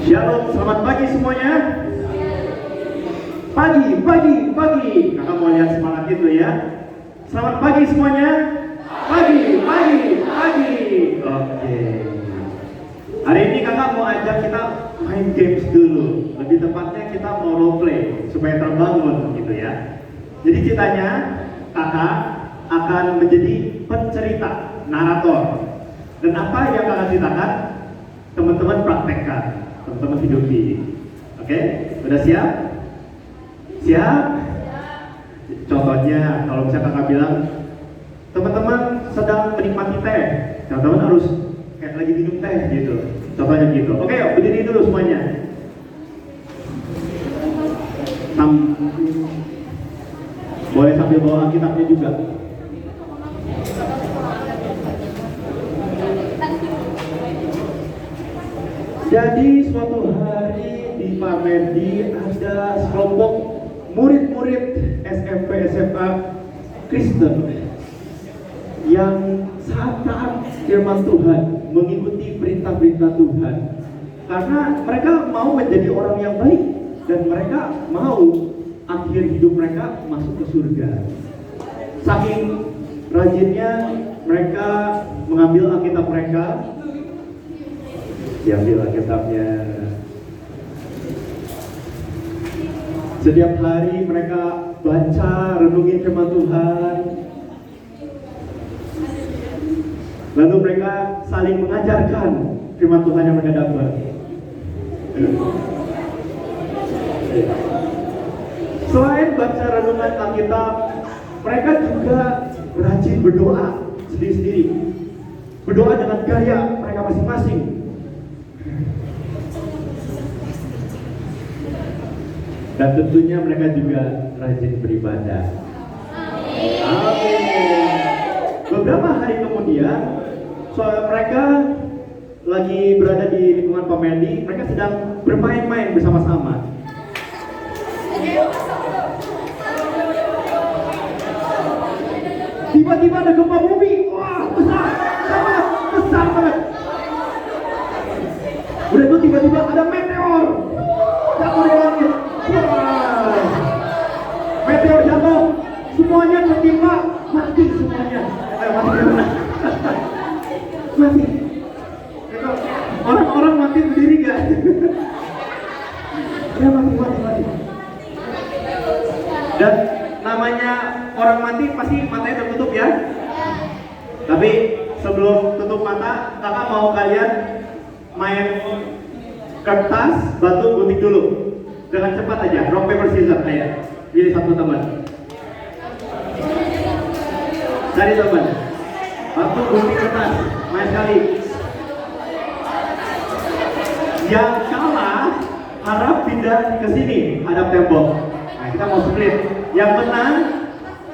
Shalom, selamat pagi semuanya. Pagi. Kakak mau lihat semangat itu ya. Selamat pagi semuanya. Pagi. Oke. Hari ini kakak mau ajak kita main games dulu. Lebih tepatnya kita mau role play supaya terbangun gitu ya. Jadi ceritanya kakak akan menjadi pencerita, narator. Dan apa yang kakak ceritakan, teman-teman praktekkan, teman-teman hidupi. Oke? Udah siap? Siap? Contohnya, kalau misalnya kakak bilang, teman-teman sedang menikmati teh, teman-teman harus kayak lagi minum teh gitu. Contohnya gitu. Oke, yuk, berdiri dulu semuanya. Boleh sambil bawa Alkitabnya juga. Jadi suatu hari di Parlendi ada sekelompok murid-murid SMP SMA Kristen yang saat taat firman Tuhan, mengikuti perintah-perintah Tuhan, karena mereka mau menjadi orang yang baik dan mereka mau akhir hidup mereka masuk ke surga. Saking rajinnya mereka mengambil Alkitab mereka, diambil Alkitabnya. Setiap hari mereka baca, renungin firman Tuhan. Lalu mereka saling mengajarkan firman Tuhan yang mereka dapat. Selain baca renungan Alkitab, mereka juga rajin berdoa sendiri-sendiri. Berdoa dengan gaya mereka masing-masing. Dan tentunya mereka juga rajin beribadah. Amin. Beberapa hari kemudian, mereka lagi berada di lingkungan Parlendi. Mereka sedang bermain-main bersama-sama. Tiba-tiba ada gempa bumi. Wah, besar banget. Udah itu tiba-tiba ada meteor jatuh di langit. Wah, meteor jatuh, semuanya tertimpa, mati semuanya. Mati. Orang-orang mati berdiri gak? Ya mati. Dan namanya orang mati pasti matanya tertutup ya. Tapi sebelum tutup mata, kakak mau kalian main kertas, batu, gunting dulu. Dengan cepat aja, rock paper scissors aja. Pilih satu teman. Cari teman. Batu, gunting, kertas. Main sekali. Yang kalah harap pindah ke sini, hadap tembok. Nah, kita mau split. Yang menang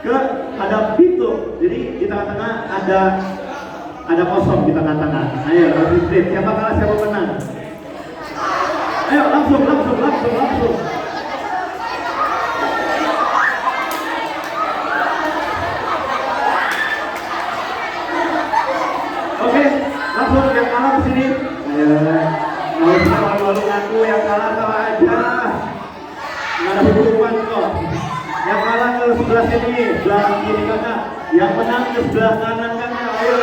ke hadap pintu. Jadi di tengah-tengah ada kosong di tengah-tengah. Ayo, harus split. Siapa kalah, siapa menang? Ayo, langsung. Oke, langsung yang kalah ke sini. Ayo, nggak usah malu-malu ngaku, yang kalah aja. Nggak ada hukuman kok. Yang kalah ke sebelah sini, sebelah kiri kakak. Yang menang ke sebelah kanan kakak. Ayo.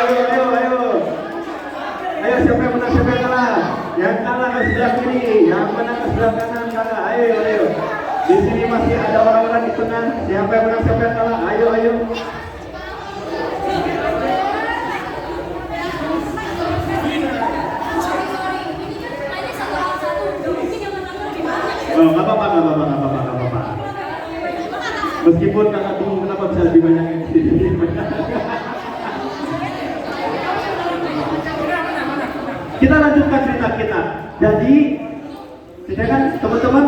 Ayo, siapa yang menang, siapa yang kalah? Yang kalah ke sebelah kiri, yang menang ke sebelah kanan kakak. Ayo. Di sini masih ada orang-orang di tengah. Siapa yang menang, siapa yang kalah? Ayo. Oh, nggak apa-apa. Meskipun kakak bingung kenapa bisa lebih banyak yang di sini. Kita lanjutkan cerita kita. Jadi, kita kan teman-teman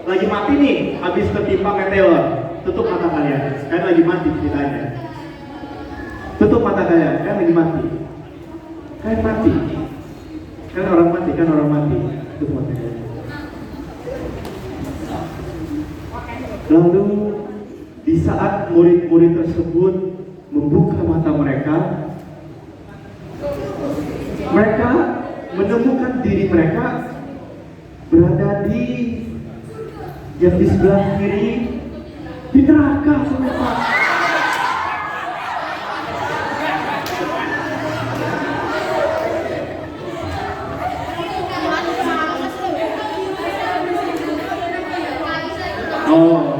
lagi mati nih, habis tertimpa meteor. Tutup mata kalian, kalian lagi mati ceritanya. Tutup mata kalian lagi mati. Kalian mati. Kalian orang mati. Tutup mata kalian. Lalu di saat murid-murid tersebut membuka mata mereka menemukan diri mereka berada di yang di sebelah kiri di neraka, saudara. Oh,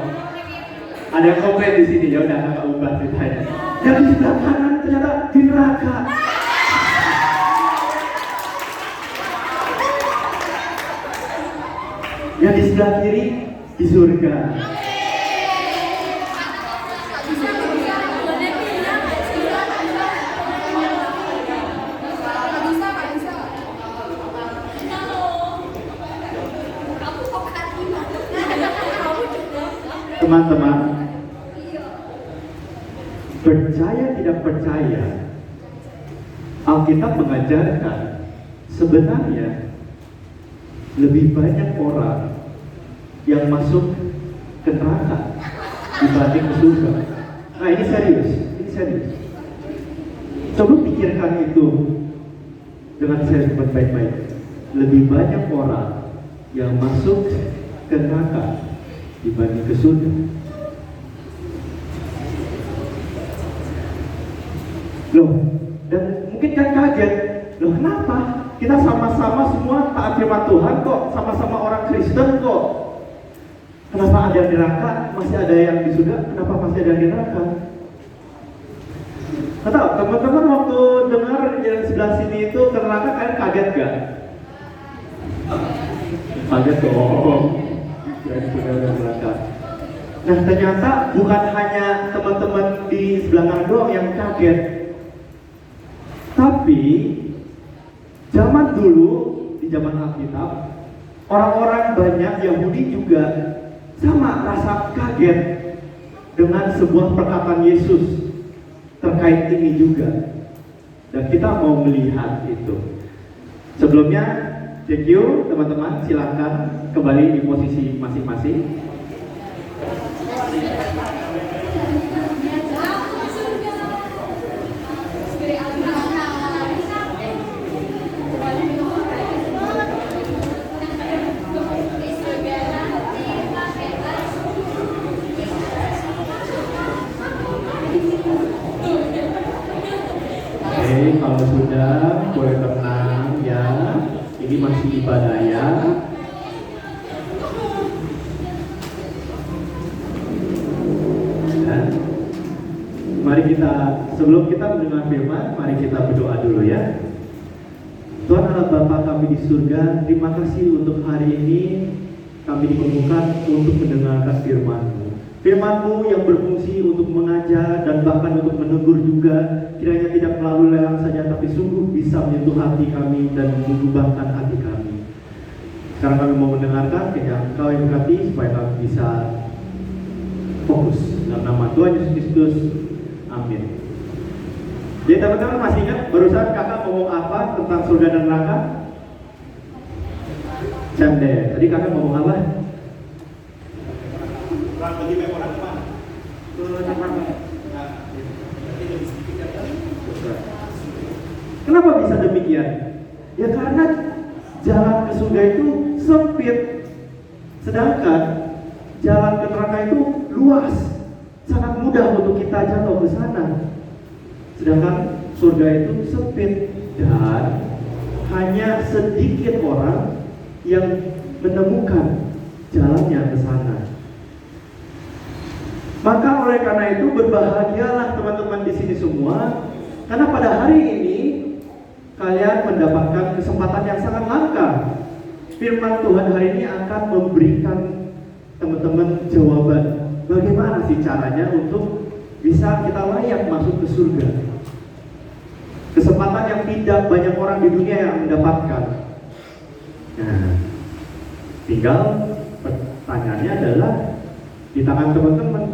ada yang komplain di sini, ya udah kakak ubah ceritanya. Yang di sebelah kanan ternyata di neraka. Yang di sebelah kiri di surga. Teman-teman, percaya tidak percaya, Alkitab mengajarkan sebenarnya lebih banyak orang yang masuk ke neraka dibanding ke surga. Nah, ini serius. Coba pikirkan itu dengan serius, baik-baik. Lebih banyak orang yang masuk ke neraka dibanding ke surga. Loh, dan mungkin kan kaget. Loh, kenapa? Kita sama-sama semua taat firman Tuhan kok, sama-sama orang Kristen kok. Kenapa ada yang di neraka, masih ada yang di surga? Kenapa masih ada yang di neraka? Tahu, teman-teman waktu dengar yang sebelah sini itu ke neraka, kalian kaget gak? Kaget kok. Nah, ternyata bukan hanya teman-teman di sebelah kanan doang yang kaget, tapi zaman dulu, di zaman Alkitab, orang-orang banyak Yahudi juga sama rasa kaget dengan sebuah perkataan Yesus terkait ini juga. Dan kita mau melihat itu. Sebelumnya, thank you teman-teman, silakan kembali di posisi masing-masing. Kalau sudah boleh tenang ya, ini masih ibadah ya. Dan mari kita, sebelum kita mendengar firman, mari kita berdoa dulu ya. Tuhan Allah Bapa kami di surga, terima kasih untuk hari ini kami dipertemukan untuk mendengarkan firman-Mu. Firman-Mu yang berfungsi untuk mengajar dan bahkan untuk menegur juga, kiranya tidak melalui lelang saja, tapi sungguh bisa menyentuh hati kami dan mengubahkan hati kami. Sekarang kami mau mendengarkan, kiranya Engkau yang berkati supaya kami bisa fokus dalam nama Tuhan Yesus Kristus. Amin. Jadi teman-teman masih ingat barusan kakak ngomong apa tentang surga dan neraka? Cemde. Tadi kakak ngomong apa? Kenapa bisa demikian? Ya karena jalan ke surga itu sempit, sedangkan jalan ke neraka itu luas, sangat mudah untuk kita jatuh ke sana. Sedangkan surga itu sempit dan hanya sedikit orang yang menemukan jalannya ke sana. Maka oleh karena itu berbahagialah teman-teman di sini semua, karena pada hari ini kalian mendapatkan kesempatan yang sangat langka. Firman Tuhan hari ini akan memberikan teman-teman jawaban bagaimana sih caranya untuk bisa kita layak masuk ke surga. Kesempatan yang tidak banyak orang di dunia yang mendapatkan. Nah, tinggal pertanyaannya adalah di tangan teman-teman.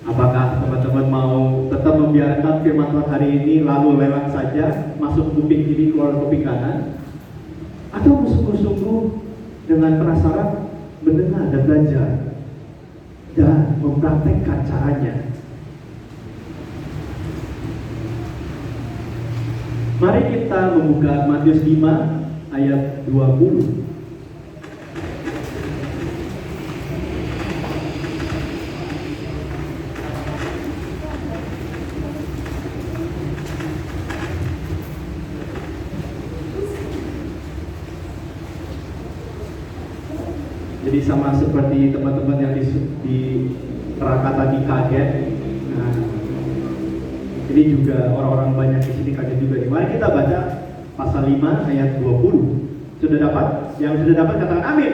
Apakah teman-teman mau tetap membiarkan firman Tuhan hari ini lalu lelang saja, masuk kuping kiri keluar kuping kanan, atau sungguh-sungguh dengan penasaran mendengar dan belajar dan mempraktekkan caranya? Mari kita membuka Matius 5 ayat 20. Jadi sama seperti teman-teman yang di Raka tadi kaget. Nah, ini juga orang-orang banyak di sini kaget juga. Mari kita baca pasal 5 ayat 20. Sudah dapat? Yang sudah dapat katakan amin.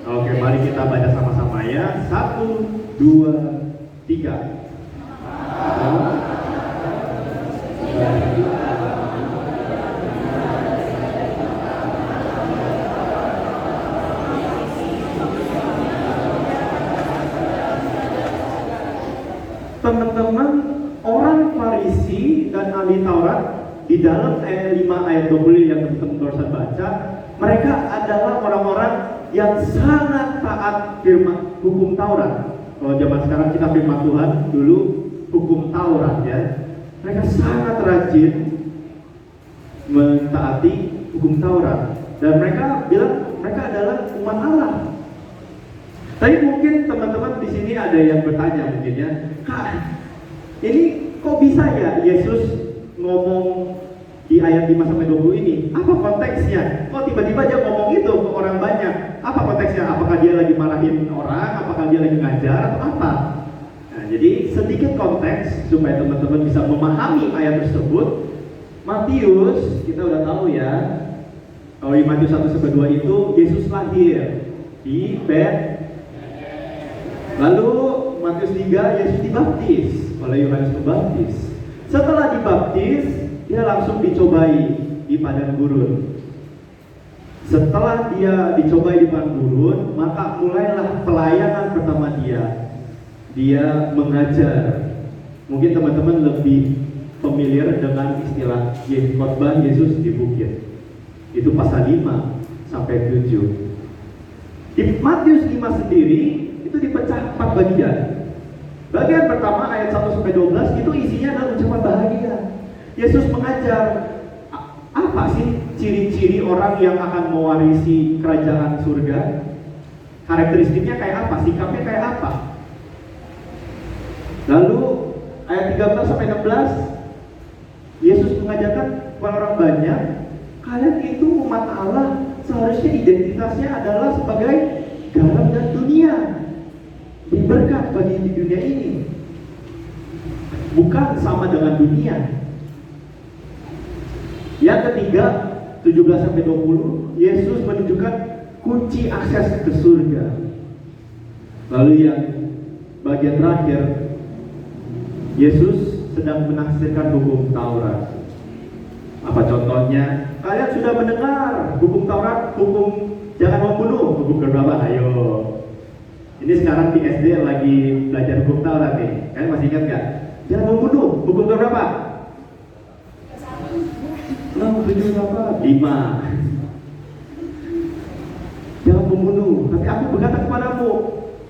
Oke, mari kita baca sama-sama ya. 1, 2, 3. Teman-teman, orang Farisi dan ahli Taurat di dalam ayat 5 ayat 20 yang teman-teman barusan baca, mereka adalah orang-orang yang sangat taat firman hukum Taurat. Kalau zaman sekarang kita firman Tuhan, dulu hukum Taurat ya. Mereka sangat rajin mentaati hukum Taurat dan mereka bilang mereka adalah umat Allah. Tapi mungkin teman-teman di sini ada yang bertanya mungkin ya, Kak, ini kok bisa ya Yesus ngomong di ayat 5-20 ini? Apa konteksnya? Kok tiba-tiba dia ngomong itu ke orang banyak? Apa konteksnya? Apakah dia lagi marahin orang? Apakah dia lagi ngajar atau apa? Nah, jadi sedikit konteks supaya teman-teman bisa memahami ayat tersebut. Matius, kita udah tahu ya, kalau di Matius 1-2 itu Yesus lahir di Bethlehem. Lalu Matius 3, Yesus dibaptis oleh Yohanes Pembaptis. Setelah dibaptis, dia langsung dicobai di padang gurun. Setelah dia dicobai di padang gurun, maka mulailah pelayanan pertama dia. Dia mengajar. Mungkin teman-teman lebih familiar dengan istilah khotbah Yesus di bukit. Itu pasal 5-7. Di Matius 5 sendiri itu dipecah 4 bagian. Bagian pertama ayat 1-12 itu isinya adalah ucapan bahagia. Yesus mengajar apa sih ciri-ciri orang yang akan mewarisi kerajaan surga? Karakteristiknya kayak apa? Sikapnya kayak apa? Lalu ayat 13-16 Yesus mengajarkan kepada orang banyak, kalian itu umat Allah, seharusnya identitasnya adalah sebagai garam dan dunia, berkat bagi di dunia ini, bukan sama dengan dunia. Yang ketiga 17-20 Yesus menunjukkan kunci akses ke surga. Lalu yang bagian terakhir Yesus sedang menafsirkan hukum Taurat. Apa contohnya? Kalian sudah mendengar hukum Taurat, hukum jangan membunuh, hukum keberapa? Ayo. Ini sekarang di SD lagi belajar hukum Taurat nih. Kalian masih ingat nggak? Jangan membunuh, hukum keberapa? 6, 7, berapa? 5. Jangan membunuh. Tapi aku berkata kepadamu,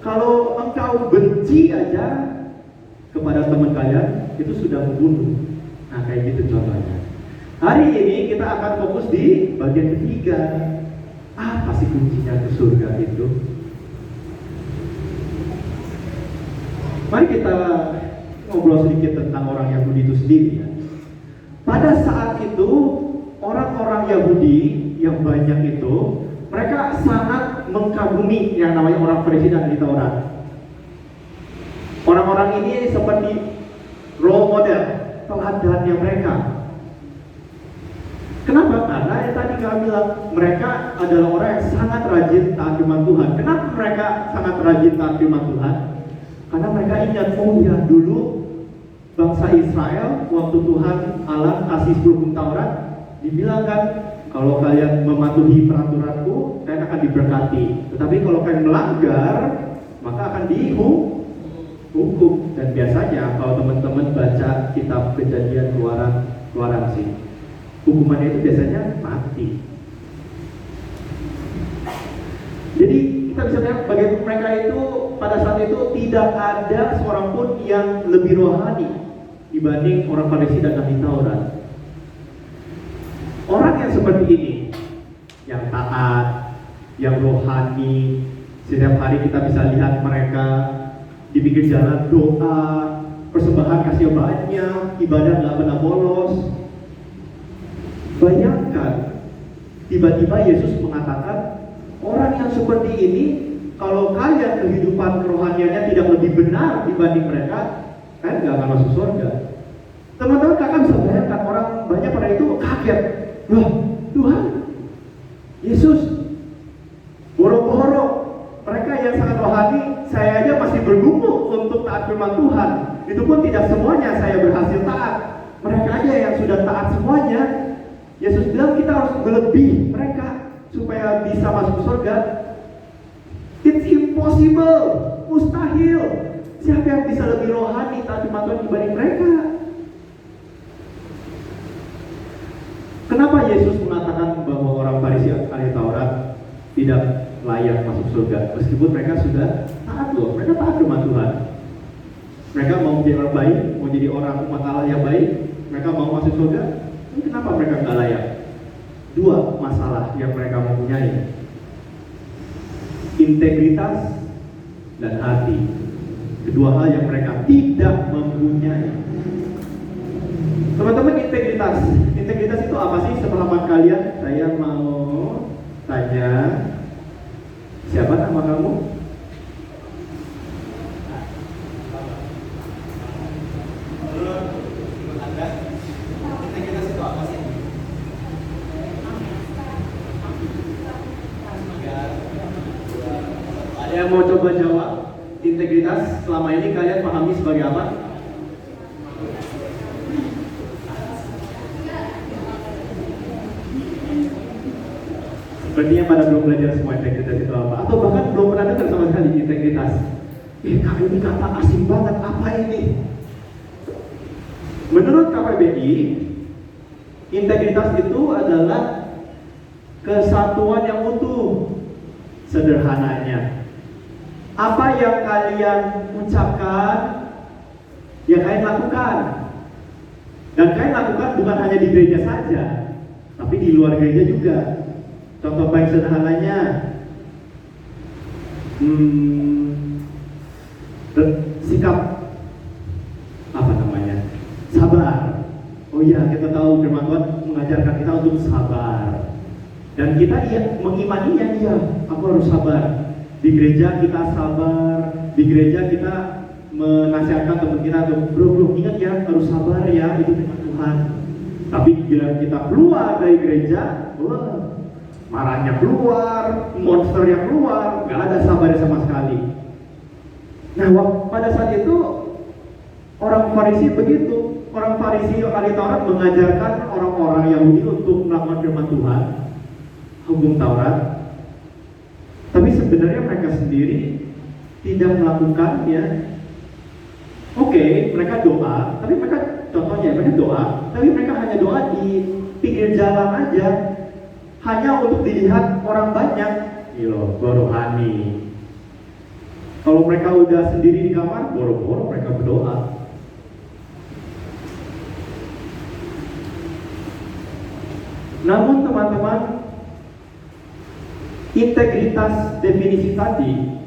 kalau engkau benci aja kepada teman kalian, itu sudah membunuh. Nah, kayak gitu contohnya. Hari ini kita akan fokus di bagian ketiga. Apa sih kuncinya ke surga itu? Mari kita ngobrol sedikit tentang orang Yahudi itu sendiri ya. Pada saat itu, orang-orang Yahudi yang banyak itu, mereka sangat mengagumi yang namanya orang Farisi dan ahli Taurat. Orang-orang ini seperti role model, teladannya mereka. Kenapa? Karena yang tadi kami bilang, mereka adalah orang yang sangat rajin taat firman Tuhan. Kenapa mereka sangat rajin taat firman Tuhan? Karena mereka ingat, oh ya dulu bangsa Israel waktu Tuhan Allah kasih 10 hukum Taurat, dibilang kan, kalau kalian mematuhi peraturanku, kalian akan diberkati. Tetapi kalau kalian melanggar, maka akan dihukum. Dan biasanya kalau teman-teman baca kitab Kejadian keluaran sih, hukumannya itu biasanya mati. Jadi kita bisa lihat bagaimana mereka itu pada saat itu tidak ada seorang pun yang lebih rohani dibanding orang Farisi dan ahli Taurat. Orang yang seperti ini, yang taat, yang rohani, setiap hari kita bisa lihat mereka di pinggir jalan doa, persembahan kasih banyak, ibadah nggak pernah bolos. Bayangkan, tiba-tiba Yesus mengatakan, orang yang seperti ini, kalau kalian kehidupan kerohaniannya tidak lebih benar dibanding mereka, kalian gak akan masuk surga. Teman-teman, kakak bisa bayangkan orang banyak pada itu kaget. Loh, Tuhan, Yesus, boro-boro mereka yang sangat rohani, saya aja masih bergumul untuk taat firman Tuhan. Itu pun tidak semuanya saya berhasil taat. Mereka aja yang sudah taat semuanya. Yesus bilang kita harus melebihi mereka supaya bisa masuk surga. It's impossible, mustahil. Siapa yang bisa lebih rohani taat firman Tuhan dibanding mereka? Kenapa Yesus mengatakan bahwa orang Farisi ahli Taurat tidak layak masuk surga? Meskipun mereka sudah taat loh, mereka taat firman Tuhan. Mereka mau menjadi orang baik, mau jadi orang umat Allah yang baik, mereka mau masuk surga. Kenapa mereka nggak layak? Dua masalah yang mereka mempunyai: integritas dan hati. Kedua hal yang mereka tidak mempunyai. Teman-teman, integritas itu apa sih? Sepemahaman kalian, saya mau tanya, siapa nama kamu? Integritas itu apa sih? Ada yang mau coba jawab? Integritas selama ini kalian pahami sebagai apa? Sepertinya pada belum belajar semua integritas itu apa, atau bahkan belum pernah dengar sama sekali integritas. Kak, ini kata asing banget, apa ini? Menurut KPBI, integritas itu adalah kesatuan yang utuh. Sederhananya, apa yang kalian ucapkan, ya kalian lakukan. Dan kalian lakukan bukan hanya di gereja saja, tapi di luar gereja juga. Contoh paling sederhananya, sikap apa namanya? Sabar. Oh iya, kita tahu firman Tuhan mengajarkan kita untuk sabar. Dan kita mengimaninya, iya, aku harus sabar. Di gereja kita sabar, di gereja kita menasihatkan teman kita tuh, bro, ingat ya, harus sabar ya, itu firman Tuhan. Tapi bila kita keluar dari gereja, wah, marahnya keluar, monsternya keluar, nggak ada sabarnya sama sekali. Nah, pada saat itu orang Farisi begitu. Orang Farisi ahli Taurat mengajarkan orang-orang Yahudi untuk melakukan firman Tuhan, hukum Taurat. Tapi sebenarnya mereka sendiri tidak melakukannya. Oke, mereka doa, tapi mereka contohnya mereka doa, tapi mereka hanya doa di pinggir jalan aja. Hanya untuk dilihat orang banyak, rohani. Kalau mereka udah sendiri di kamar, boro-boro mereka berdoa. Namun teman-teman, integritas definisi tadi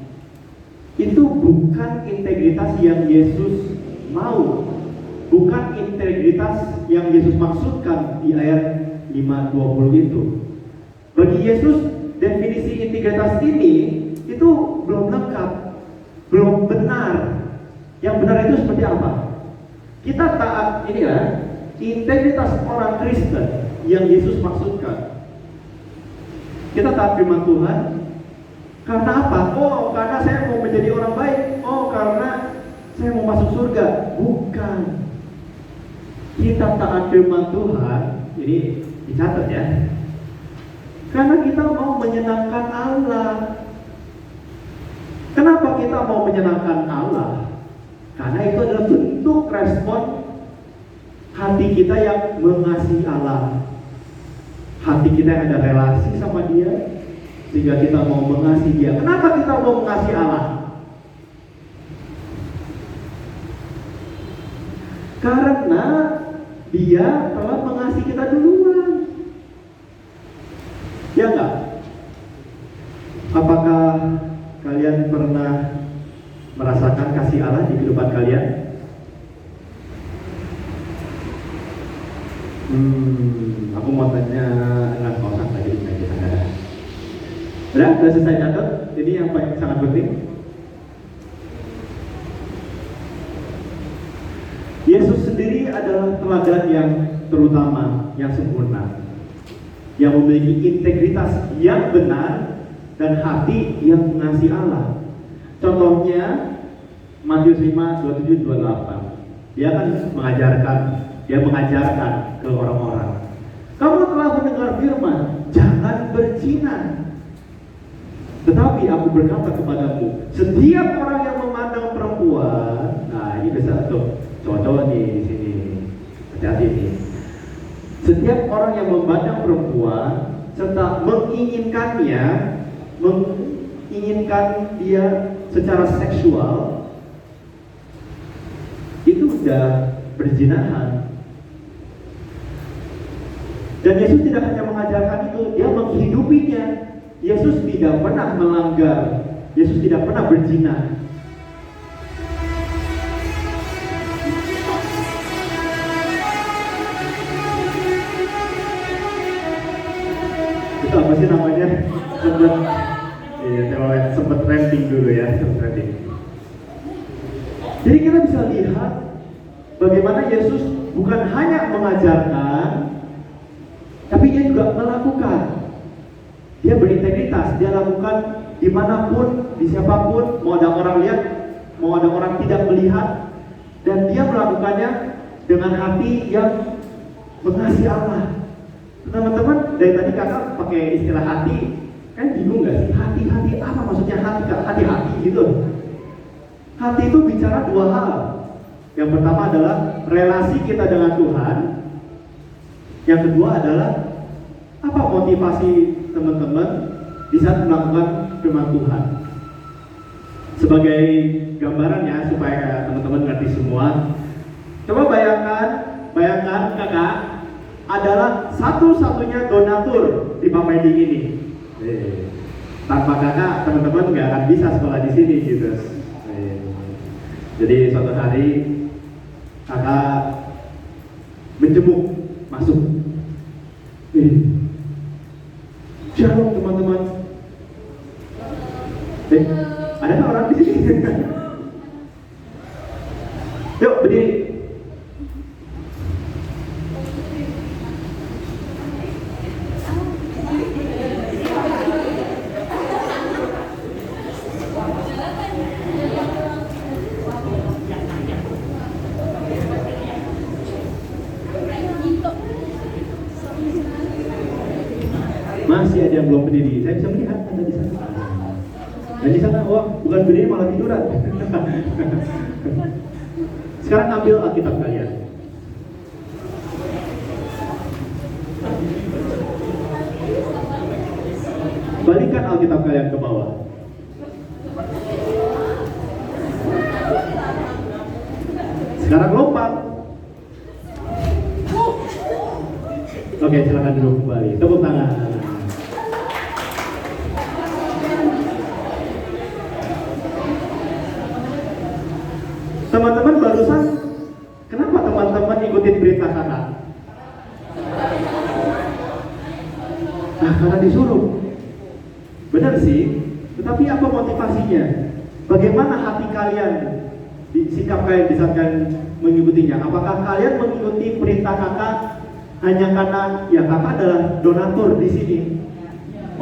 itu bukan integritas yang Yesus mau, bukan integritas yang Yesus maksudkan di ayat 5:20 itu. Bagi Yesus, definisi integritas ini itu belum lengkap, belum benar. Yang benar itu seperti apa? Kita taat ini ya, integritas orang Kristen yang Yesus maksudkan. Kita taat firman Tuhan karena apa? Oh, karena saya mau menjadi orang baik. Oh, karena saya mau masuk surga. Bukan. Kita taat firman Tuhan, ini dicatat ya, karena kita mau menyenangkan Allah. Kenapa kita mau menyenangkan Allah? Karena itu adalah bentuk respon hati kita yang mengasihi Allah. Hati kita yang ada relasi sama Dia, sehingga kita mau mengasihi Dia. Kenapa kita mau mengasihi Allah? Karena Dia telah mengasihi kita duluan. Ya enggak? Apakah kalian pernah merasakan kasih Allah di kehidupan kalian? Aku mau tanya dengan kosan tadi kita. Udah selesai catat. Ini yang paling sangat penting. Yesus sendiri adalah teladan yang terutama, yang sempurna, yang memiliki integritas yang benar dan hati yang mengasihi Allah. Contohnya Matius 5, 27, 28. Dia kan mengajarkan ke orang-orang. Kamu telah mendengar firman, jangan berzina. Tetapi aku berkata kepadamu, setiap orang yang memandang perempuan, nah ini bisa tuh cocok nih di sini, hati-hati nih. Setiap orang yang memandang perempuan serta menginginkan dia secara seksual, itu sudah berzinahan. Dan Yesus tidak hanya mengajarkan itu, dia menghidupinya. Yesus tidak pernah melanggar, Yesus tidak pernah berzina. Itu apa sih namanya? Sempat ranting dulu ya, Jadi kita bisa lihat bagaimana Yesus bukan hanya mengajarkan, tapi dia juga melakukan. Dia berintegritas, dia lakukan dimanapun, di siapapun, mau ada orang lihat, mau ada orang tidak melihat, dan dia melakukannya dengan hati yang mengasihi Allah. Teman-teman, dari tadi kakak pakai istilah hati, kan bingung nggak sih? Hati-hati apa maksudnya hati? Hati-hati gitu. Hati itu bicara dua hal. Yang pertama adalah relasi kita dengan Tuhan. Yang kedua adalah apa motivasi teman-teman di saat melakukan firman Tuhan. Sebagai gambarannya supaya teman-teman ngerti semua, coba bayangkan kakak adalah satu-satunya donatur di Pamedi ini. Tanpa kakak teman-teman nggak akan bisa sekolah di sini gitu. Jadi suatu hari kakak menjemuk masuk. Shalom teman-teman. Ada nggak orang di sini? Yuk berdiri. Masih ada yang belum berdiri. Saya bisa melihat ada di sana. Dan di sana, wah, bukan berdiri malah tiduran. Sekarang ambil Alkitab kalian. Balikkan Alkitab kalian ke bawah. Sekarang lompat. Oke, silakan duduk kembali. Tepuk tangan. Teman-teman barusan, kenapa teman-teman ikutin berita kakak? Nah, karena disuruh. Benar sih, tetapi apa motivasinya? Bagaimana hati kalian, sikap kalian di saat kalian mengikutinya? Apakah kalian mengikuti perintah kakak hanya karena ya kakak adalah donatur di sini?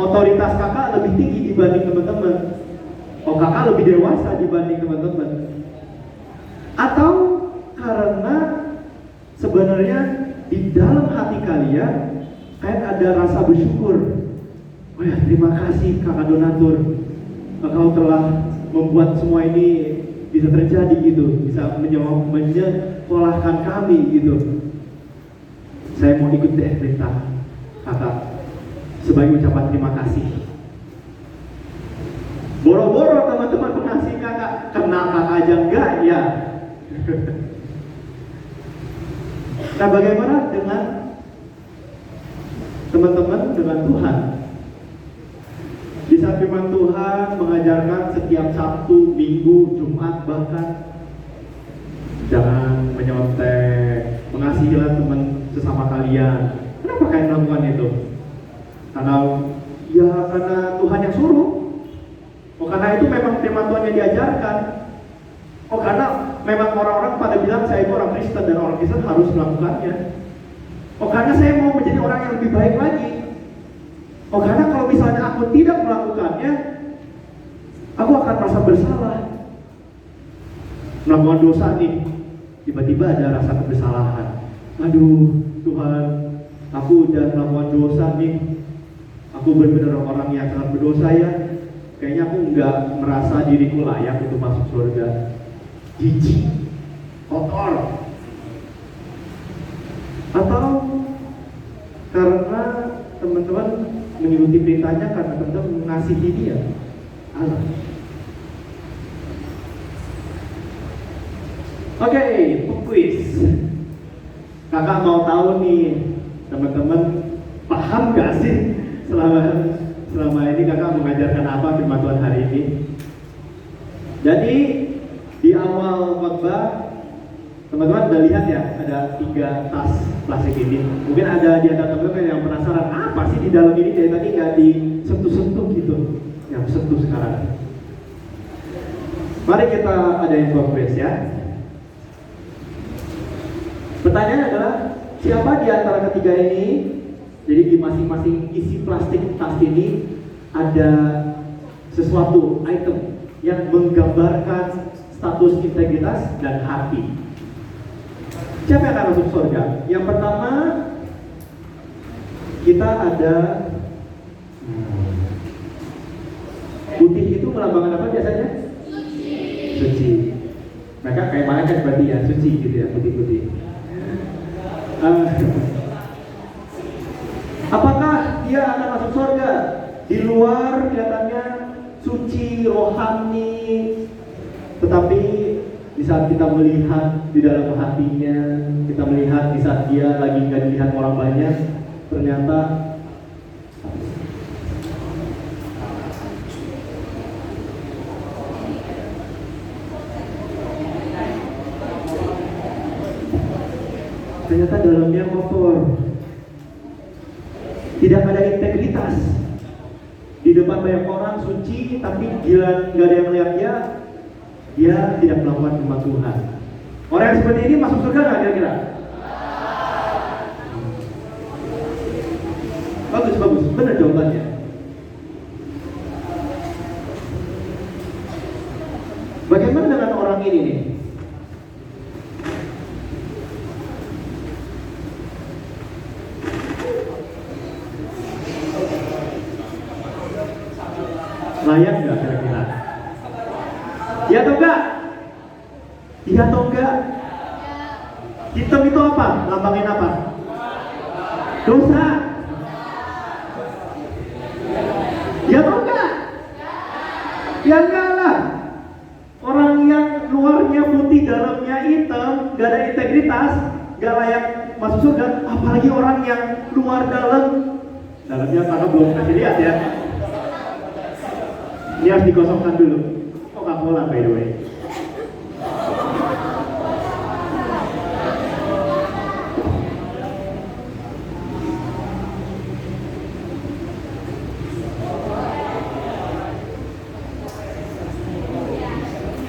Otoritas kakak lebih tinggi dibanding teman-teman. Oh, kakak lebih dewasa dibanding teman-teman. Atau karena sebenarnya di dalam hati kalian ada rasa bersyukur. Oh ya, terima kasih kakak donatur, engkau telah membuat semua ini bisa terjadi gitu, bisa menyekolahkan kami gitu. Saya mau ikut deh perintah kakak sebagai ucapan terima kasih. Boro-boro teman-teman mengasihi kakak, kenal kakak aja enggak ya? Nah, bagaimana dengan teman-teman dengan Tuhan? Di saat firman Tuhan mengajarkan setiap Sabtu, Minggu, Jumat bahkan jangan menyontek, mengasihilah teman sesama kalian. Kenapa kalian melakukan itu? Karena Ya karena Tuhan yang suruh. Oh karena itu memang firman Tuhan yang diajarkan. Oh karena memang orang-orang pada bilang saya itu orang Kristen dan orang Kristen harus melakukannya. Oh karena saya mau menjadi orang yang lebih baik lagi. Oh karena kalau misalnya aku tidak melakukannya, aku akan merasa bersalah. Melakukan dosa nih, tiba-tiba ada rasa kebersalahan. Aduh Tuhan, aku udah melakukan dosa nih. Aku benar-benar orang yang sangat berdosa ya. Kayaknya aku nggak merasa diriku layak untuk masuk surga. Jijik, kotor. Atau karena teman-teman mengikuti perintahnya karena teman-teman mengasihi dia, Allah. Oke, kuis. Kakak mau tahu nih, teman-teman paham gak sih selama ini kakak mengajarkan apa firman Tuhan hari ini? Jadi di awal khotbah teman-teman udah lihat ya, ada 3 tas plastik ini. Mungkin ada di antara teman-teman yang penasaran apa sih di dalam ini, dari tadi nggak disentuh-sentuh gitu, yang sentuh sekarang. Mari kita adain progres ya. Pertanyaannya adalah siapa di antara ketiga ini? Jadi di masing-masing isi plastik tas ini ada sesuatu item yang menggambarkan status integritas dan hati. Siapa yang akan masuk surga? Yang pertama, kita ada putih itu melambangkan apa biasanya? Suci. Mereka kayak malaikat berarti ya, suci gitu ya, putih-putih. Apakah dia akan masuk surga? Di luar kelihatannya suci, rohani, tetapi di saat kita melihat di dalam hatinya, kita melihat di saat dia lagi nggak dilihat orang banyak, ternyata dalamnya kotor, tidak ada integritas. Di depan banyak orang suci, tapi gila nggak ada yang melihat dia tidak melakukan firman Tuhan. Orang yang seperti ini masuk surga nggak kira-kira? Bagus, benar jawabannya. Bagaimana dengan orang ini nih? Layak nggak kira-kira? Iya atau enggak? Iya atau enggak? Hitam itu apa? Lambangin apa? Dosa. Iya atau enggak? Ya enggak lah. Orang yang luarnya putih, dalamnya hitam, gak ada integritas, gak layak masuk surga. Apalagi orang yang luar dalamnya karena belum kasih lihat ya. Ini harus dikosongkan dulu. Coca-Cola by the way.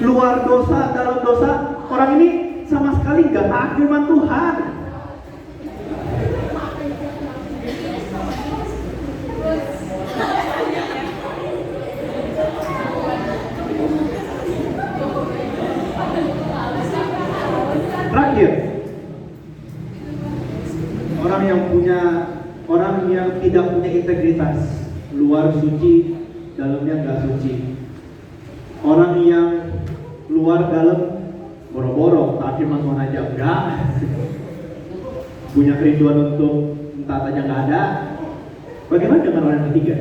Luar dosa, dalam dosa, orang ini sama sekali gak taat firman Tuhan. Terakhir, orang yang tidak punya integritas, luar suci, dalamnya nggak suci. Orang yang luar dalam boro-boro, taat firman Tuhan aja enggak, punya kerinduan untuk taat aja nggak ada. Bagaimana dengan orang yang ketiga?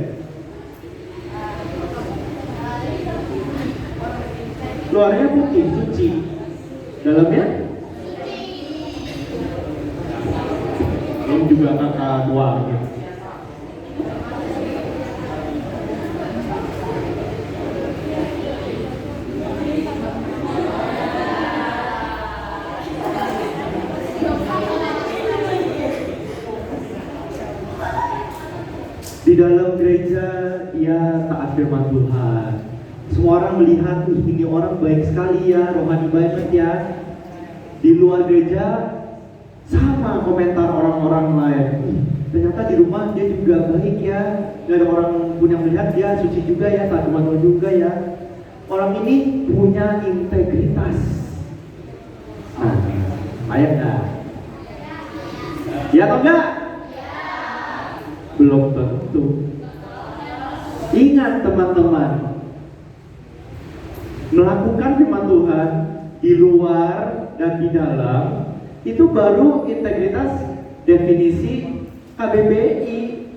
Luarnya putih, suci, dalamnya ini juga kakak tua gitu. Di dalam gereja ia taat firman Tuhan. Semua orang melihat, ini orang baik sekali ya, rohani banget ya. Di luar gereja sama komentar orang-orang lain. Ternyata di rumah dia juga baik ya. Gak ada orang pun yang melihat dia suci juga ya, taat firman Tuhan juga ya. Orang ini punya integritas. Nah, layak nggak? Ya atau enggak? Belum tentu. Ingat teman-teman, melakukan firman Tuhan di luar dan di dalam itu baru integritas definisi KBBI.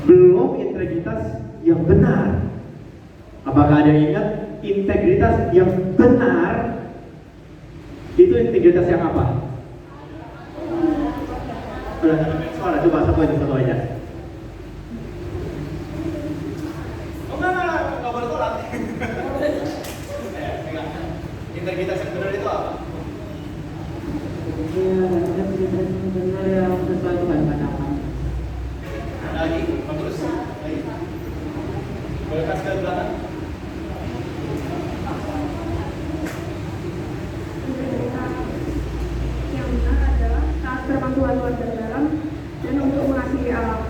Belum integritas yang benar. Apakah ada yang ingat integritas yang benar? Itu integritas yang apa? Suara, coba satu aja. Oh enggak boleh tolak. Integritas yang benar itu apa? Ya, integritas yang benar yang sesuai Tuhan katakan. Ada lagi? Bagus. Boleh kasih ke belakang? Yang benar adalah taat firman Tuhan luar dan dalam dan untuk mengasihi Allah.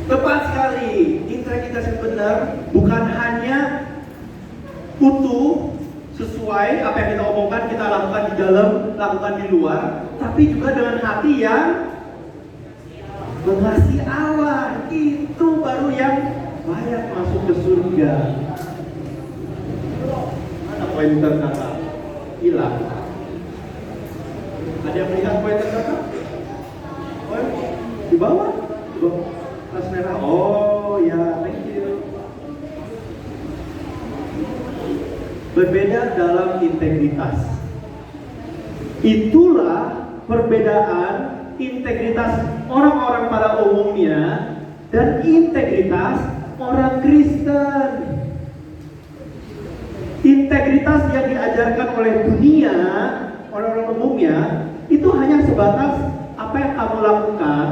Tepat sekali. Integritas yang benar bukan hanya utuh sesuai apa yang kita omongkan, kita lakukan di dalam, lakukan di luar, tapi juga dengan hati yang mengasihi Allah. Itu baru yang layak masuk ke surga. Mana pointer kakak? Hilang. Ada yang melihat pointer kakak? Oh, di bawah? Di bawah. Tas merah. Oh ya, thank you. Berbeda dalam integritas. Itulah perbedaan integritas orang-orang pada umumnya dan integritas orang Kristen. Integritas yang diajarkan oleh dunia, oleh orang umumnya, itu hanya sebatas apa yang kamu lakukan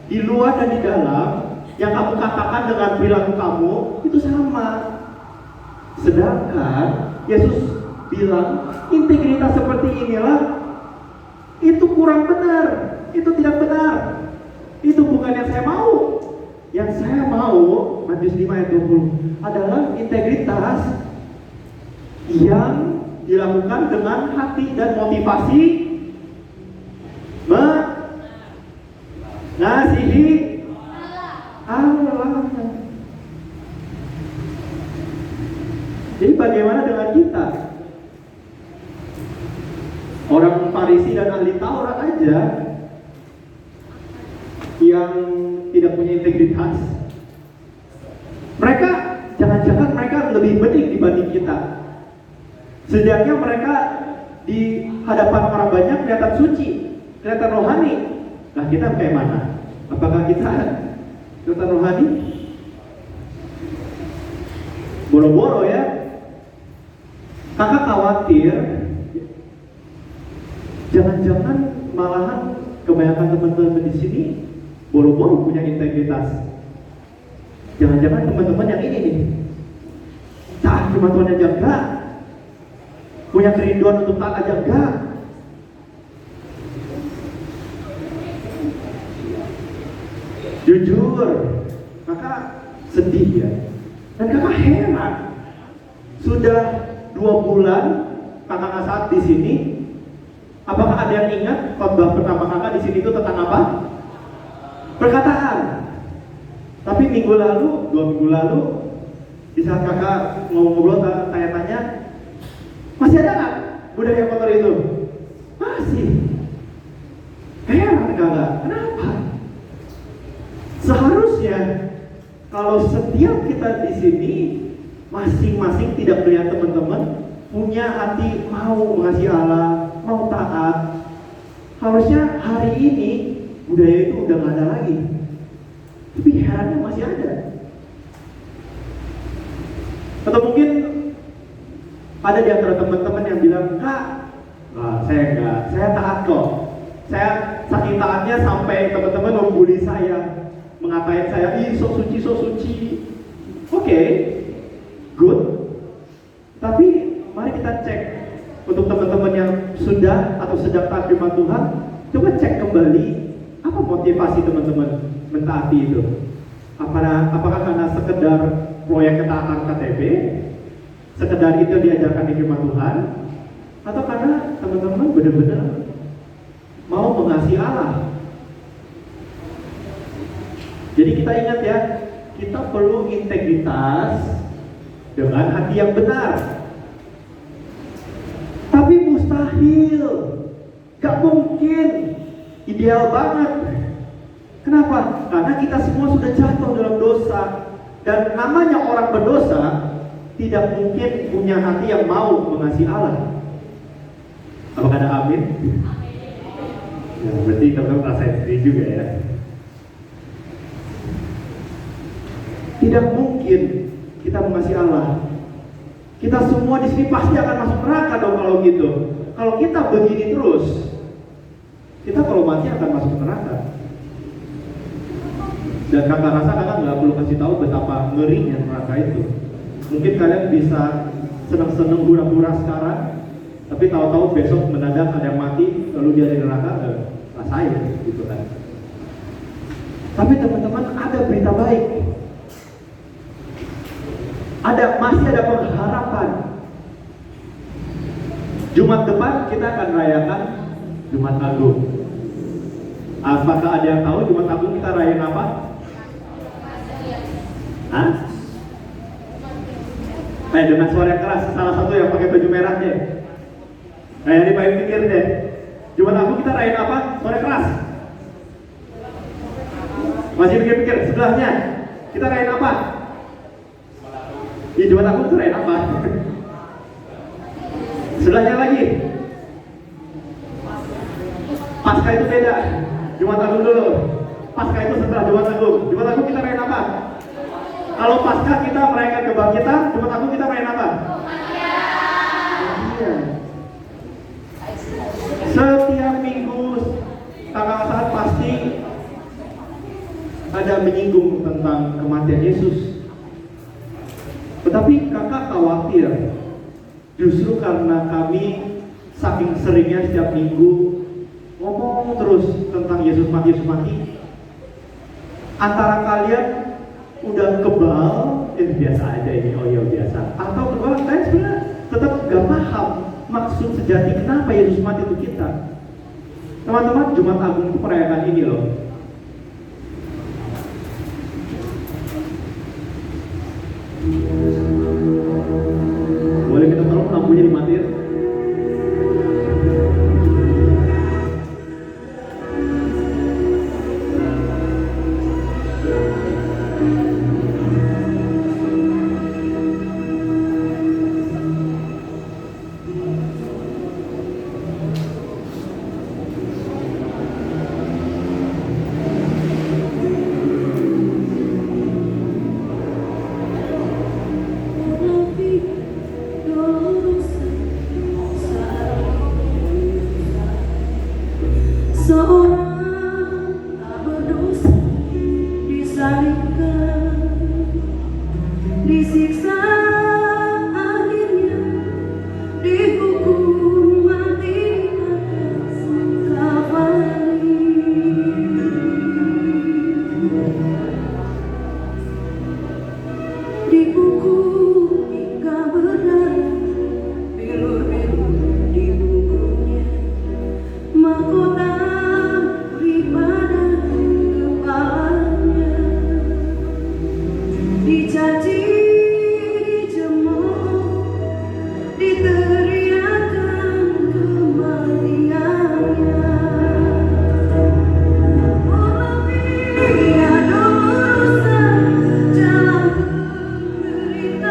di luar dan di dalam, yang kamu katakan dengan perilaku kamu itu sama. Sedangkan Yesus bilang integritas seperti inilah itu kurang benar, itu tidak benar, itu bukan yang saya mau. Yang saya mau, Matius 5 ayat 20, adalah integritas yang dilakukan dengan hati dan motivasi mengasihi Allah. Jadi bagaimana dengan kita? Orang Farisi dan ahli Taurat aja yang tidak punya integritas, mereka jangan-jangan mereka lebih penting dibanding kita. Setidaknya mereka di hadapan orang banyak kelihatan suci, kelihatan rohani. Nah, kita kayak mana? Apakah kita kelihatan rohani? Boro-boro ya. Kakak khawatir jangan-jangan malahan kebanyakan teman-teman di sini boro-boro punya integritas. Jangan-jangan teman-teman yang ini nih taat firman Tuhan aja enggak, punya kerinduan untuk taat aja enggak. Jujur, kakak sedih ya, dan kakak heran. Sudah 2 bulan kakak saat di sini. Apakah ada yang ingat khotbah pertama kakak di sini itu tentang apa? Perkataan. Tapi minggu lalu, 2 minggu lalu, di saat kakak ngobrol tanya-tanya, masih ada nggak budaya kotor itu? Masih. Heran kakak, kenapa? Seharusnya kalau setiap kita di sini masing-masing tidak melihat teman-teman punya hati mau mengasihi Allah, mau taat, harusnya hari ini budaya itu udah nggak ada lagi. Tapi herannya masih ada. Atau mungkin Ada di antara teman-teman yang bilang, Kak, saya enggak, saya taat kok. Saya saking taatnya sampai teman-teman membuli saya, mengatain saya, ih sok suci, sok suci. Oke, good. Tapi mari kita cek untuk teman-teman yang sudah atau sedang taat firman Tuhan, coba cek kembali apa motivasi teman-teman mentaati itu. Apakah karena sekedar proyek ketaatan KTP, sekedar itu diajarkan di firman Tuhan, atau karena teman-teman benar-benar mau mengasihi Allah? Jadi kita ingat ya, kita perlu integritas dengan hati yang benar. Tapi mustahil, gak mungkin ideal banget. Kenapa? Karena kita semua sudah jatuh dalam dosa. Dan namanya orang berdosa tidak mungkin punya hati yang mau mengasihi Allah. Apakah ada amin? Ya, berarti teman-teman rasain sendiri juga ya. Tidak mungkin kita mengasihi Allah. Kita semua di sini pasti akan masuk neraka dong kalau gitu. Kalau kita begini terus, kita kalau mati akan masuk neraka. Dan kakak rasa kakak nggak perlu kasih tahu betapa ngerinya neraka itu. Mungkin kalian bisa senang-senang hura-hura sekarang, tapi tahu-tahu besok mendadak ada yang mati, lalu dia di neraka, rasain gitu kan. Tapi teman-teman, ada berita baik. Masih ada pengharapan. Jumat depan kita akan rayakan Jumat Agung. Apakah ada yang tahu Jumat Agung kita rayain apa? Hah? Dengan suara yang keras, salah satu yang pakai baju merah deh. Yang paling pikir deh. Jumat Agung kita rayain apa? Suara keras. Masih pikir-pikir, sebelahnya kita rayain apa? Di Jumat Agung itu rayain apa? Sebelahnya lagi. Pasca itu beda. Jumat Agung dulu. Pasca itu setelah Jumat Agung. Jumat Agung kita rayain apa? Kalau pasca kita merayakan kebangkitan, Jumat Agung kita rayain apa? Iya. Setiap minggu tanggal saat pasti ada menyinggung tentang kematian Yesus. Tetapi kakak khawatir, justru karena kami saking seringnya setiap minggu ngomong terus tentang Yesus mati, antara kalian udah kebal, biasa aja ini, oh ya biasa, atau kebal, kalian sebenarnya tetap gak paham maksud sejati kenapa Yesus mati untuk kita. Teman-teman, Jumat Agung itu merayakan ini loh. Boleh kita tolong lampunya dimatiin? Cerita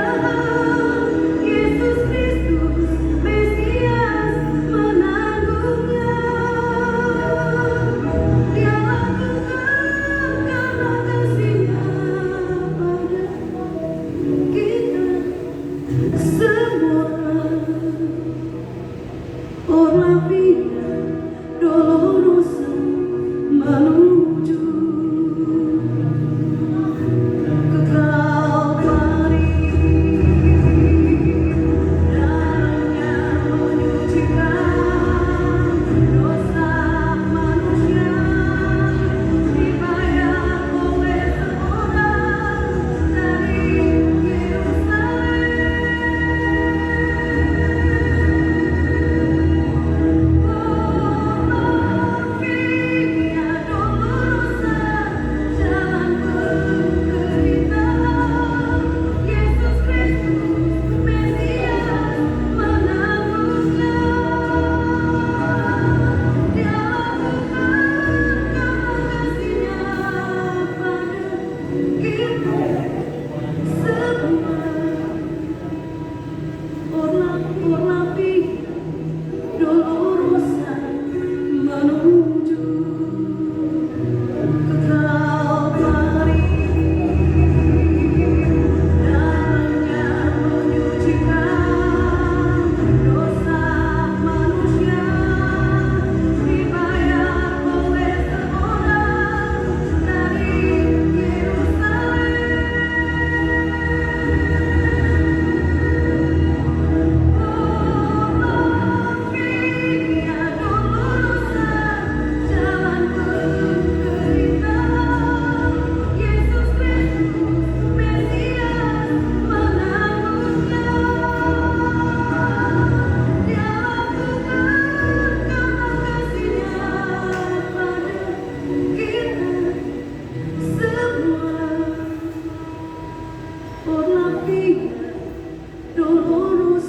dia lurus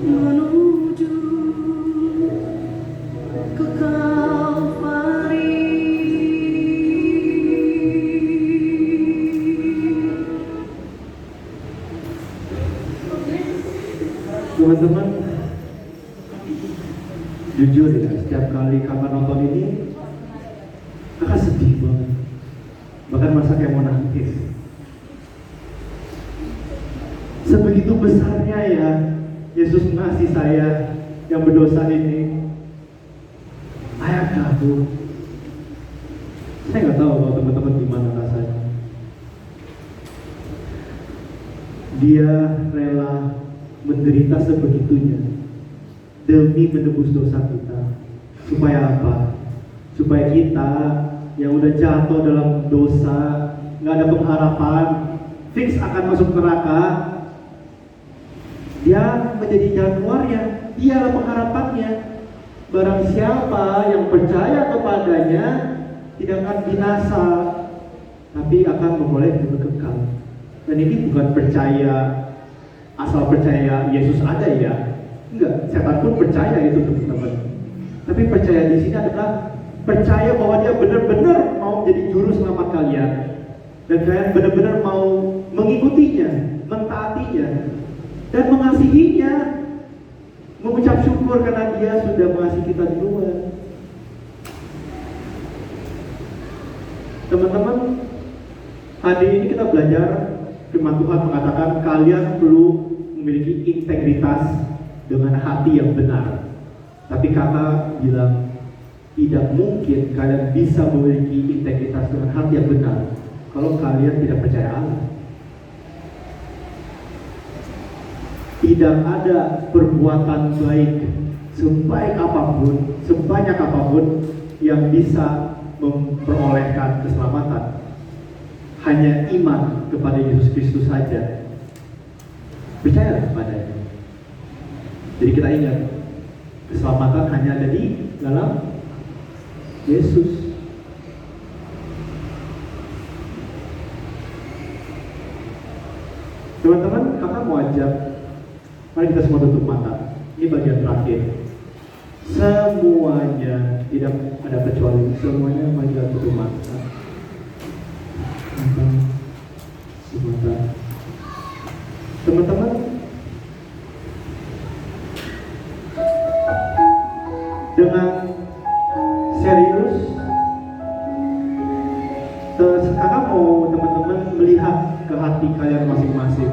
menuju ke Kalvari. Teman-teman, jujur ya, setiap kali kakak nonton ini, kakak sedih banget. Bahkan masa kayak mau nangis. Sebegitu besarnya ya Yesus mengasihi saya yang berdosa ini. Ayah kabur. Saya nggak tahu kalau teman-teman gimana rasanya. Dia rela menderita sebegitunya demi menebus dosa kita. Supaya apa? Supaya kita yang udah jatuh dalam dosa, nggak ada pengharapan, fix akan masuk neraka, dia menjadi jalan keluarnya. Dialah pengharapannya. Barang siapa yang percaya kepadanya tidak akan binasa, tapi akan memperoleh hidup kekal. Dan ini bukan percaya asal percaya Yesus ada ya. Enggak, setan pun percaya itu teman-teman. Tapi percaya di sini adalah percaya bahwa dia benar-benar mau menjadi juru selamat kalian. Dan kalian benar-benar mau mengikutinya, mentaatinya, dan mengasihinya. Mengucap syukur karena dia sudah mengasihi kita duluan. Teman-teman, hari ini kita belajar firman Tuhan mengatakan kalian perlu memiliki integritas dengan hati yang benar. Tapi kakak bilang tidak mungkin kalian bisa memiliki integritas dengan hati yang benar kalau kalian tidak percaya Allah. Tidak ada perbuatan baik sebaik apapun, sebanyak apapun yang bisa memperolehkan keselamatan. Hanya iman kepada Yesus Kristus saja. Percaya kepadanya. Jadi kita ingat, keselamatan hanya ada di dalam Yesus. Teman-teman, kakak mau ajak, mari kita semua tutup mata. Ini bagian terakhir. Semuanya, tidak ada kecuali, semuanya mari kita tutup mata. Teman-teman, dengan serius, sekarang mau teman-teman melihat ke hati kalian masing-masing.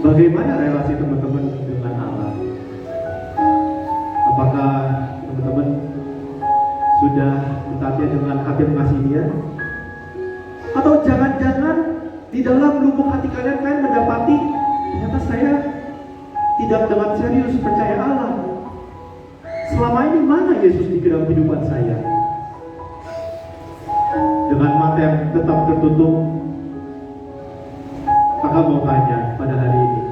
Bagaimana relasi teman-teman dengan Allah? Apakah teman-teman sudah mentaati dengan hati mengasihi Dia? Atau jangan-jangan di dalam lubuk hati kalian mendapati ternyata saya tidak dengan serius percaya Allah. Selama ini mana Yesus di dalam kehidupan saya? Dengan mata yang tetap tertutup, kakak mau tanya pada hari ini.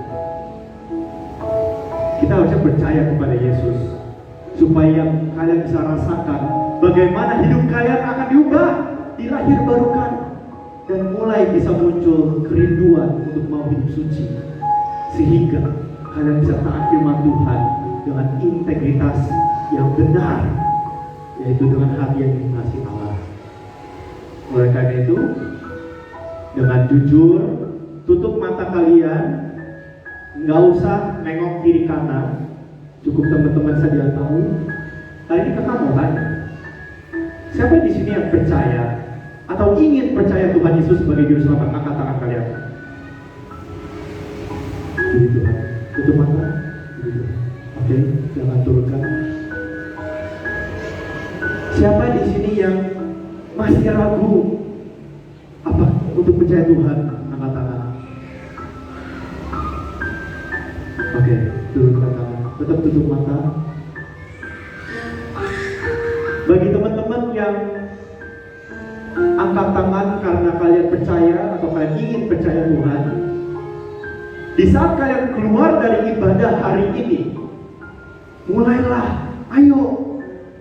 Kita harusnya percaya kepada Yesus supaya kalian bisa rasakan bagaimana hidup kalian akan diubah, dilahirbarukan, dan mulai bisa muncul kerinduan untuk mau hidup suci, sehingga kalian bisa taat firman Tuhan dengan integritas yang benar, yaitu dengan hati yang mengasihi Allah. Oleh karena itu, dengan jujur, tutup mata kalian, nggak usah nengok kiri kanan, cukup teman-teman saja tahu. Kali ini kakak mau tanya, siapa di sini yang percaya atau ingin percaya Tuhan Yesus sebagai juru selamat? Angkat tangan kalian. Jadi Tuhan, tutup mata. Oke, jangan turunkan. Siapa di sini yang masih ragu apa untuk percaya Tuhan? Angkat tangan. Oke, turunkan tangan. Tetap tutup mata. Bagi teman-teman yang angkat tangan karena kalian percaya atau kalian ingin percaya Tuhan, di saat kalian keluar dari ibadah hari ini, mulailah, ayo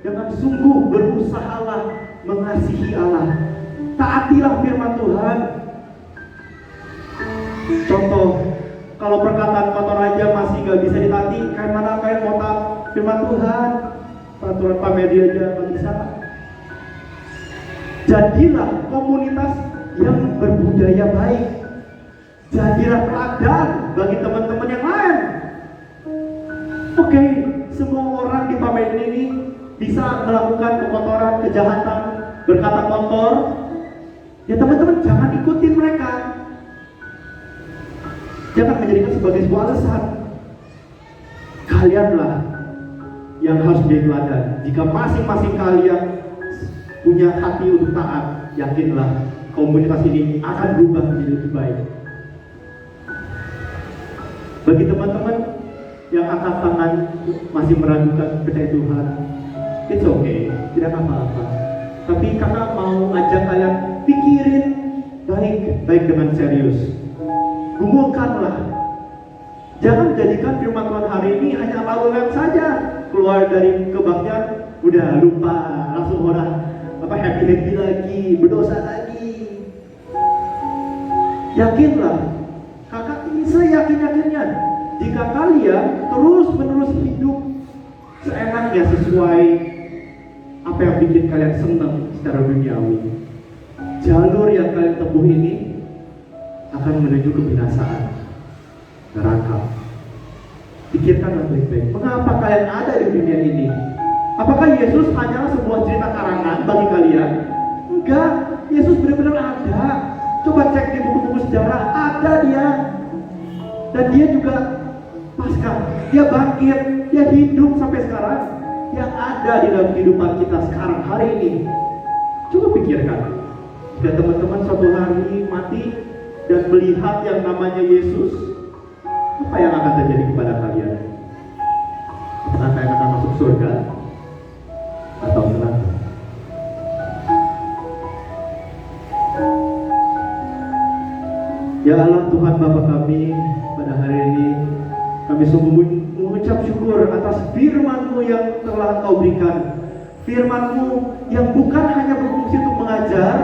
dengan sungguh berusahalah mengasihi Allah. Taatilah firman Tuhan. Contoh, kalau perkataan kotor aja masih gak bisa dilatih, kayak mana kayak mau taat firman Tuhan, peraturan pamedi aja gak bisa. Jadilah komunitas yang berbudaya baik. Jadilah teladan bagi teman-teman yang lain. Oke, semua orang di pamedi ini bisa melakukan kekotoran, kejahatan, berkata kotor. Ya teman-teman jangan ikutin mereka. Jangan menjadikan sebagai sebuah alasan. Kalianlah yang harus menjadi teladan. Jika masing-masing kalian punya hati untuk taat, yakinlah komunitas ini akan berubah menjadi lebih baik. Bagi teman-teman yang angkat tangan masih meragukan percaya Tuhan, it's okay, tidak apa-apa. Tapi kakak mau ajak kalian pikirin baik dengan serius. Gumulkanlah. Jangan jadikan firman Tuhan hari ini hanya lalu saja. Keluar dari kebaktian, udah lupa, langsung orang happy lagi, berdosa lagi. Yakinlah, kakak ini seyakin-yakinnya, jika kalian terus-menerus hidup seenaknya sesuai apa yang bikin kalian senang secara duniawi, jalur yang kalian tempuh ini akan menuju kebinasaan, neraka. Pikirkanlah baik-baik, mengapa kalian ada di dunia ini? Apakah Yesus hanyalah sebuah cerita karangan bagi kalian? Enggak, Yesus benar-benar ada. Coba cek di buku-buku sejarah, ada dia. Dan dia juga pasca, dia bangkit, dia hidup sampai sekarang. Yang ada di dalam kehidupan kita sekarang hari ini. Coba pikirkan, jika teman-teman suatu hari mati dan melihat yang namanya Yesus, apa yang akan terjadi kepada kalian? Apakah kalian akan masuk surga atau neraka? Ya Allah Tuhan Bapa kami, pada hari ini kami sungguh mengucap syukur atas firman-Mu yang telah Engkau berikan. Firman-Mu yang bukan hanya berfungsi untuk mengajar,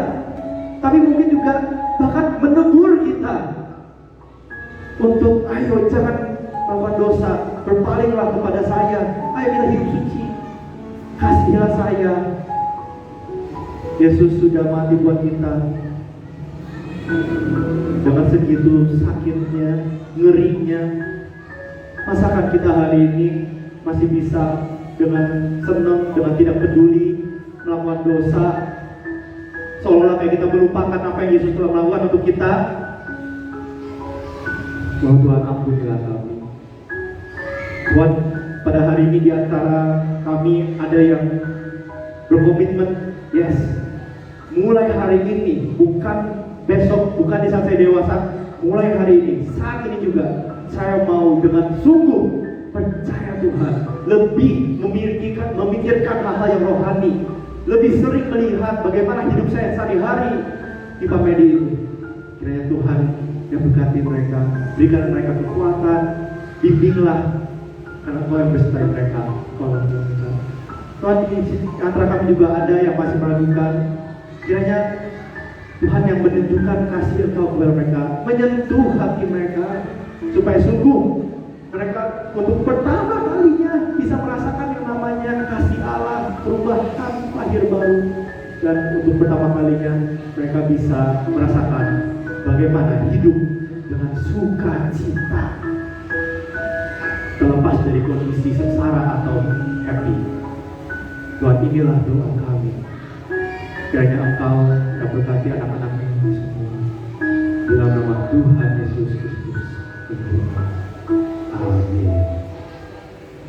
tapi mungkin juga bahkan menegur kita untuk ayo jangan melakukan dosa, berpalinglah kepada saya, ayo kita hidup suci, kasihilah saya. Yesus sudah mati buat kita. Dengan segitu sakitnya, ngerinya, masakan kita hari ini masih bisa dengan senang, dengan tidak peduli melakukan dosa, seolah-olah kayak kita melupakan apa yang Yesus telah melakukan untuk kita. Tuhan ampunilah kami. Tuhan, pada hari ini di antara kami ada yang berkomitmen, yes, mulai hari ini, bukan besok, bukan di saat saya dewasa, mulai hari ini, saat ini juga saya mau dengan sungguh percaya Tuhan, lebih memikirkan hal-hal yang rohani, lebih sering melihat bagaimana hidup saya sehari-hari di pamedi itu. Kiranya Tuhan yang berkati mereka, berikan mereka kekuatan, bimbinglah, karena Kau yang bersertai mereka. Tuhan, di antara kami juga ada yang masih meragukan. Kiranya Tuhan yang menunjukkan kasih Engkau kepada mereka, menyentuh hati mereka, supaya sungguh mereka untuk pertama kalinya bisa merasakan yang namanya kasih Allah, perubahan lahir baru, dan untuk pertama kalinya mereka bisa merasakan bagaimana hidup dengan sukacita, terlepas dari kondisi sengsara atau happy. Tuhan, inilah doa kami. Kiranya Engkau yang berkati anak-anak ini semua. Dalam nama Tuhan Yesus Kristus. Amin.